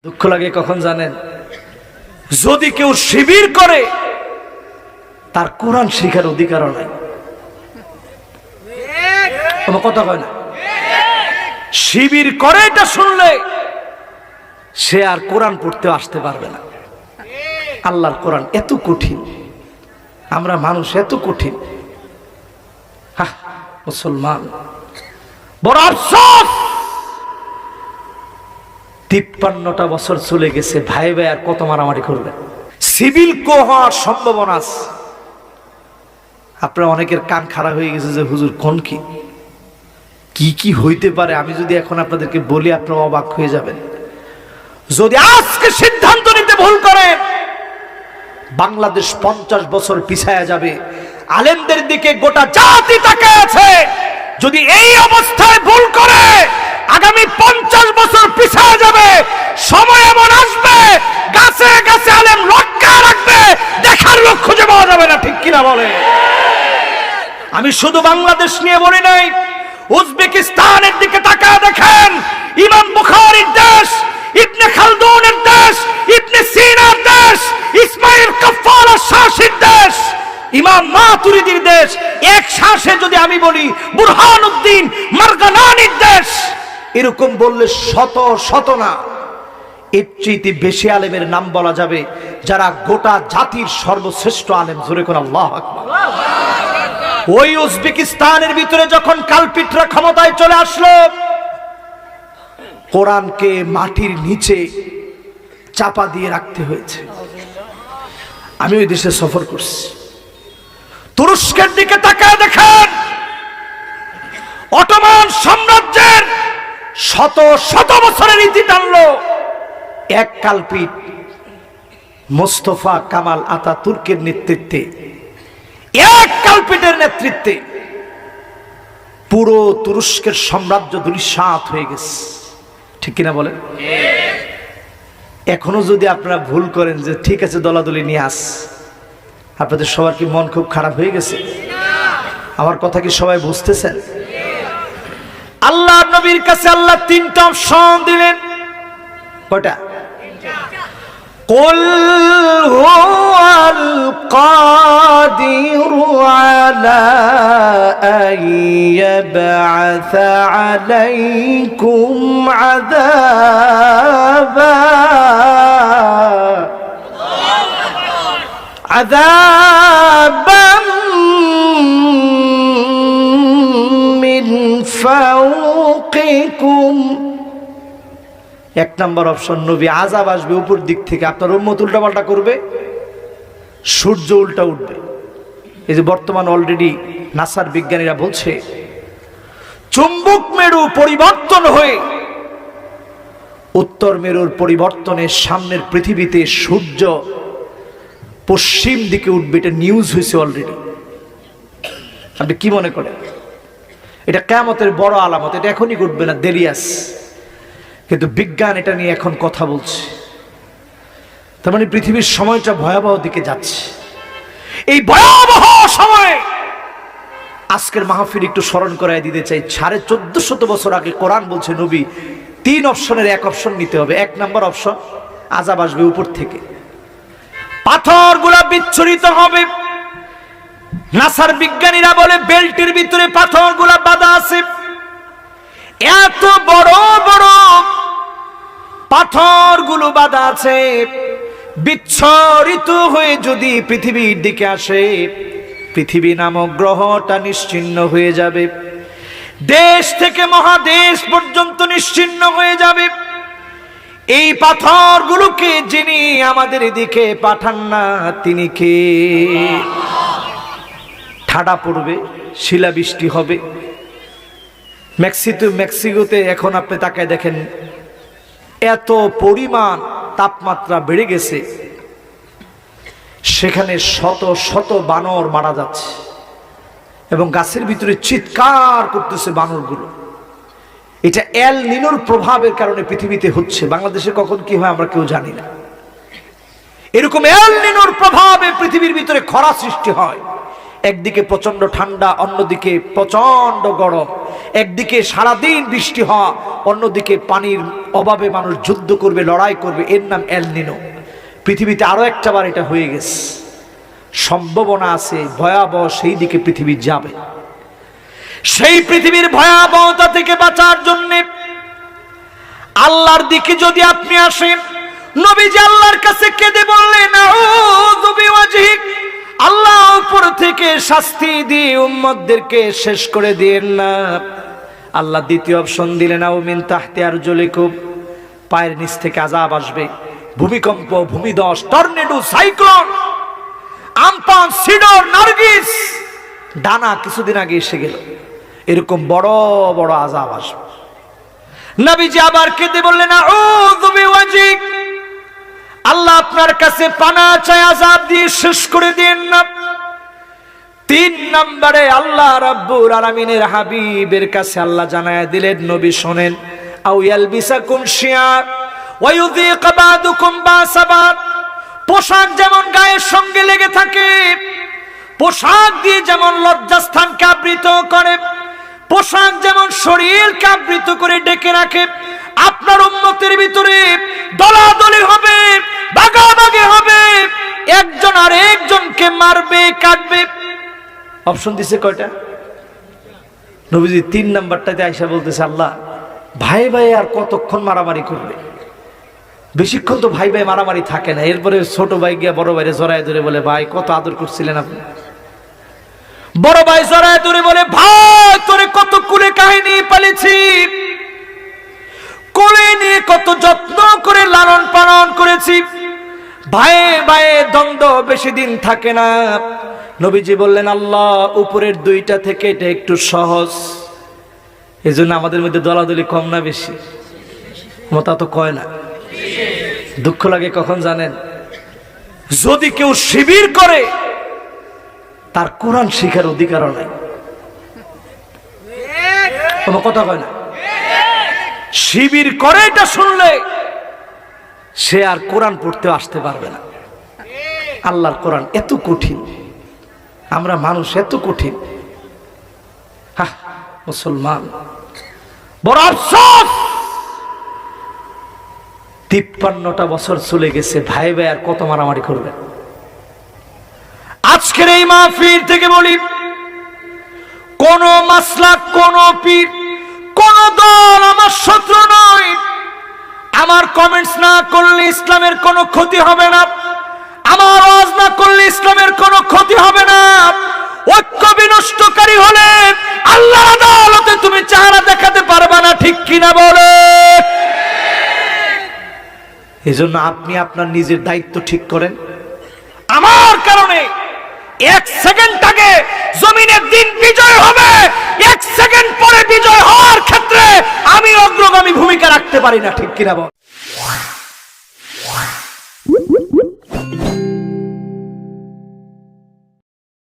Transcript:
দুঃখ লাগে কখন জানেন? যদি কেউ শিবির করে তার কোরআন শেখার অধিকারও নাই। আমার কথা কয় না? শিবির করে এটা শুনলে সে আর কোরআন পড়তে আসতে পারবে না। আল্লাহর কোরআন এত কঠিন, আমরা মানুষ এত কঠিন। মুসলমান বড় আফসোস, 53টা বছর চলে গেছে, ভাই ভাই আর কত মারামারি করবে? সিভিল কো হওয়ার সম্ভাবনা আছে। আপনারা অনেকের কান খারাপ হয়ে গেছে যে হুজুর কোন কি কি হইতে পারে। আমি যদি এখন আপনাদেরকে বলি আপনারা অবাক হয়ে যাবেন। যদি আজকে সিদ্ধান্ত নিতে ভুল করেন, বাংলাদেশ 50 বছর পিছায়া যাবে। আলেমদের দিকে গোটা জাতি তাকিয়ে আছে। যদি এই অবস্থায় ভুল করে আগামী 50 বছর পিছায়া যাবে। সময় এমন আসবে গাছে গাছে আলেম লটকা রাখবে, দেখার লোক খুঁজে পাওয়া যাবে না। ঠিক কিনা বলে? আমি শুধু বাংলাদেশ নিয়ে বলি নাই, উজবেকিস্তানের দিকে তাকায় দেখেন। ইমাম বুখারীর দেশ, ইবনে খালদুনের দেশ, ইবনে সিনার দেশ, ইসমাইল কাফফার আশ-শাশির দেশ, ইমাম মাতুরিদির দেশ। এক শ্বাসে যদি আমি বলি বুরহানুদ্দিন মারগানানির দেশ, এরকম বললে শত শত না, এর চেয়ে বেশি আলেমের নাম বলা যাবে যারা গোটা জাতির সর্বশ্রেষ্ঠ আলেম। জোরে করে আল্লাহু আকবার। ওই উজবেকিস্তানের ভিতরে যখন কালপিটরা ক্ষমতায় চলে আসলো, কোরআনকে মাটির নিচে চাপা দিয়ে রাখতে হয়েছে। আমি ওই দেশে সফর করছি। তুরস্কের দিকে তাকায় দেখেন, অটোমান সাম্রাজ্যের শত শত বছরের ইতি টানলো এক কালপিট মোস্তফা কামাল আতাতুর্কের নেতৃত্বে, এক কালপিটের নেতৃত্বে পুরো তুরস্কের সাম্রাজ্য ধূলিসাৎ হয়ে গেছে। ঠিক কিনা বলেন? এখনো যদি আপনারা ভুল করেন যে ঠিক আছে দলাদলি নিয়ে আস, আপনাদের সবার কি মন খুব খারাপ হয়ে গেছে? আমার কথা কি সবাই বুঝতেছেন? আল্লাহ নবীর কাছে আল্লাহ 3টা অপশন দিলেন। কয়টা? কুল হুয়াল কাদিরু আলা আন ইয়াবআসা আলাইকুম আযাবান মিন ফাওকিকুম। 1 নম্বর অপশন, নবী আযাব আসবে উপর দিক থেকে, আপনার উম্মত উল্টাপাল্টা করবে, সূর্য উল্টা উঠবে। এই যে বর্তমান অলরেডি নাসার বিজ্ঞানীরা বলছে চুম্বক মেরু পরিবর্তন হয়ে উত্তর মেরুর পরিবর্তনে সামনের পৃথিবীতে সূর্য পশ্চিম দিকে উঠবে। এটা নিউজ হয়েছে অলরেডি। আপনি কি মনে করেন? এটা কিয়ামতের বড় আলামত। এটা এখনই ঘটবে না, দেরি আছে, কিন্তু বিজ্ঞান এটা নিয়ে এখন কথা বলছে। তার মানে পৃথিবীর সময়টা ভয়াবহ দিকে যাচ্ছে। এই ভয়াবহ সময়ে আজকের মাহফিল একটু স্মরণ করায় দিতে চাই, 1450 বছর আগে কোরআন বলছে নবী 3 অপশনের 1 অপশন নিতে হবে। 1 নম্বর অপশন, আযাব আসবে উপর থেকে, পাথরগুলা বিচ্ছুরিত হবে। নাসার বিজ্ঞানীরা বলে বেল্টের ভিতরে পাথরগুলা বাঁধা আছে। এত বড় বড় পাথরগুলো বাঁধা আছে, বিচ্ছরিত হয়ে যদি পৃথিবীর দিকে আসে, পৃথিবী নামক গ্রহটা নিশ্চিহ্ন হয়ে যাবে। দেশ থেকে মহাদেশ পর্যন্ত নিশ্চিহ্ন হয়ে যাবে। এই পাথরগুলোকে যিনি আমাদের দিকে পাঠান না, তিনি কে? ঠাডা পড়বে, শিলাবৃষ্টি হবে। মেক্সিকোতে এখন আপনি তাকায় দেখেন, এত পরিমাণ তাপমাত্রা বেড়ে গেছে, সেখানে শত শত বানর মারা যাচ্ছে এবং গাছের ভিতরে চিৎকার করতেছে বানরগুলো। এটা এল নিনোর প্রভাবের কারণে পৃথিবীতে হচ্ছে। বাংলাদেশে কখন কি হয় আমরা কেউ জানি না। এরকম এল নিনোর প্রভাবে পৃথিবীর ভিতরে খরা সৃষ্টি হয়। একদিকে প্রচন্ড ঠান্ডা, অন্যদিকে প্রচন্ড গরম, একদিকে সারাদিন বৃষ্টি হওয়া, অন্যদিকে পানির অভাবে মানুষ যুদ্ধ করবে, লড়াই করবে, এর নাম এল নিনো। পৃথিবীতে আরো একটা বার এটা হয়ে গেছে, সম্ভাবনা আছে ভয়াবহ সেই দিকে পৃথিবী যাবে। সেই পৃথিবীর ভয়াবহতা থেকে বাঁচার জন্য আল্লাহর দিকে যদি আপনি আসেন, নবীজি আল্লাহর কাছে কেঁদে বললেন, আউযু বিওয়াজহিক, আল্লাহ উপর থেকে শাস্তি দিয়ে উম্মতদেরকে শেষ করে দিয়েন না। আল্লাহ দ্বিতীয় অপশন দিলেন, আও মিন তাহতি আরজুলিকুম, পায়ের নিচ থেকে আযাব আসবে, ভূমিকম্প, ভূমিধস, টর্নেডো, সাইক্লোন, আমপান, সিডর, নার্গিস, ডানা কিছুদিন আগে এসে গেল, এরকম বড় বড় আযাব আসবে। নবীজি আবার কেঁদে বললেন, আউযু বিওয়াজহিক, আল্লাহ আপনার কাছে পানা চাই, আযাব দিয়ে শেষ করে দেন না। তিন নম্বরে আল্লাহ রাব্বুল আলামিনের হাবিবের কাছে আল্লাহ জানায়া দিলেন, নবী শোনেন, আও ইয়ালবিসাকুম শিয়া ওয়া ইউযিক বা'দুকুম বা'সা বা'দ, পোশাক যেমন গায়ের সঙ্গে লেগে থাকে, পোশাক দিয়ে যেমন লজ্জাস্থানকে আবৃত করে, পোশাক যেমন শরীরকে আবৃত করে ডেকে রাখে, আপনার উম্মতের ভিতরে দলাদলি হবে, ভাগাভাগি হবে, একজন আর একজনকে মারবে, কাটবে। অপশন দিছে কয়টা? নবীজি তিন নাম্বারটাতে আয়েশা বলতেছে, আল্লাহ ভাই ভাই আর কতক্ষণ মারামারি করবে? বেশিক্ষণ তো ভাই ভাই মারামারি থাকে না। এরপরে ছোট ভাই গিয়া বড় ভাইরে জড়ায় ধরে বলে, ভাই কত আদর করছিলেন আপনি। বড় ভাই জড়ায় ধরে বলে, ভাই তোরে কত কুলে কাহিনী পালিয়েছি, কোলে নিয়ে কত যত্ন করে লালন পালন করেছি, ভাইয়ে ভাইয়ে দ্বন্দ্ব বেশি দিন থাকে না। নবীজি বললেন, আল্লাহ উপরের দুইটা থেকে এটা একটু সহজ, এজন্য আমাদের মধ্যে দলাদলি কম না বেশি? মতা তো কয় না। দুঃখ লাগে কখন জানেন? যদি কেউ শিবির করে, তার কোরআন শিখার অধিকারও নাই। তোমার কথা কয় না? শিবির করে এটা শুনলে সে আর কোরআন পড়তে আসতে পারবে না। আল্লাহর কোরআন এত কঠিন, আমরা মানুষ এত কঠিন। মুসলমান বড় আফসোস, 53টা বছর চলে গেছে, ভাই ভাই আর কত মারামারি করবে? আজকের এই মাহফিল থেকে বলি, কোন মাসলাক, কোন পীর, কোন দল আমার শত্রু নয়। আমার কমেন্টস না করলে ইসলামের কোনো ক্ষতি হবে না, আমার আওয়াজ না করলে ইসলামের কোনো ক্ষতি হবে না। ঐক্য বিনষ্টকারী হলে আল্লাহর আদালতে তুমি চেহারা দেখাতে পারবে না, ঠিক কিনা বলে? এজন্য আপনি আপনার নিজের দায়িত্ব ঠিক করেন। আমার কারণে 1 সেকেন্ড আগে জমিনের দিন বিজয় হবে, 1 সেকেন্ড পরে বিজয় হওয়ার ক্ষেত্রে আমি অগ্রগামী ভূমিকা রাখতে পারি না, ঠিক কিনা বল?